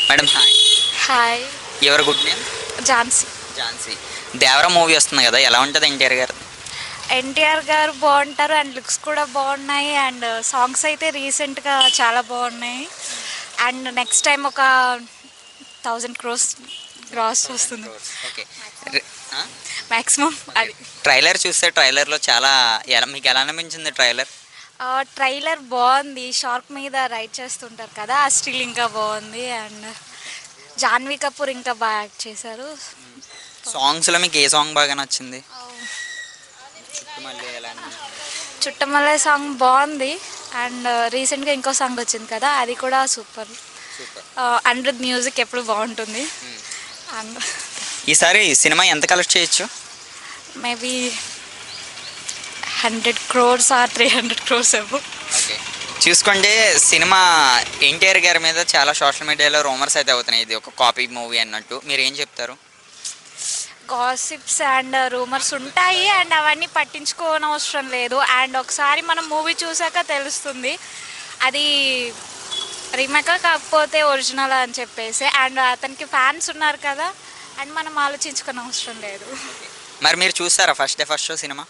Madam hi. Hi. ఎవరి good name? Jhansi. Jhansi. Devara movie వస్తుంది కదా, ఎలా ఉంటుంది ఎన్టీఆర్ గారు? ఎన్టీఆర్ గారు బాగుంటారు అండ్ లుక్స్ కూడా బాగున్నాయి అండ్ సాంగ్స్ అయితే రీసెంట్గా చాలా బాగున్నాయి అండ్ నెక్స్ట్ టైం ఒక 1000 crores గ్రాస్ వస్తుంది ఓకే. మ్యాక్సిమం. అది ట్రైలర్ చూస్తే ట్రైలర్లో చాలా మీకు ఎలా అనిపించింది ట్రైలర్? ట్రైలర్ బాగుంది. షార్క్ మీద రైడ్ చేస్తుంటారు కదా, ఆ స్టిల్ ఇంకా బాగుంది అండ్ జాన్వీ కపూర్ ఇంకా బాగా యాక్ట్ చేశారు. సాంగ్స్లో మీకు ఏ సాంగ్ బాగా నచ్చింది? చుట్టుమల్లి ఎలా అనిపించింది? చుట్టమల్లె సాంగ్ బాగుంది అండ్ రీసెంట్గా ఇంకో సాంగ్ వచ్చింది కదా, అది కూడా సూపర్. అనిరుద్ మ్యూజిక్ ఎప్పుడు బాగుంటుంది అండ్ ఈసారి సినిమా ఎంత కలెక్ట్ చేయొచ్చు? మేబీ 100 crores ఆర్ 300 crores ఏమో. ఓకే. చూసుకుంటే సినిమా ఎన్టీఆర్ గారి మీద చాలా సోషల్ మీడియాలో రూమర్స్ అయితే అవుతున్నాయి, ఇది ఒక కాపీ మూవీ అన్నట్టు. మీరు ఏం చెప్తారు? గాసిప్స్ అండ్ రూమర్స్ ఉంటాయి అండ్ అవన్నీ పట్టించుకోనవసరం లేదు అండ్ ఒకసారి మనం మూవీ చూసాక తెలుస్తుంది అది రీమేక్ కాకపోతే ఒరిజినల్ అని చెప్పేసి అండ్ అతనికి ఫ్యాన్స్ ఉన్నారు కదా అండ్ మనం ఆలోచించుకోని అవసరం లేదు. మరి మీరు చూస్తారా first day first show cinema?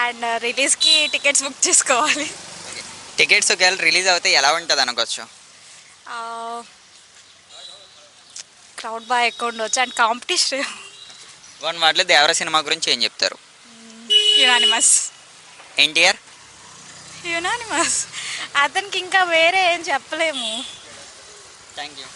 And రిలీజ్కి టికెట్స్ బుక్ చేసుకోవాలి. టికెట్స్ ఒకవేళ రిలీజ్ అవుతే ఎలా ఉంటుంది అనుకోవచ్చు? క్రౌడ్ బాగా ఎక్కువ ఉండవచ్చు అండ్ కాంపిటీషన్. వన్ మాటలో దేవరా సినిమా గురించి ఏం చెప్తారు? యునానిమస్. ఎన్టీఆర్? యునానిమస్. అతనికి ఇంకా వేరే ఏం చెప్పలేము. Thank you.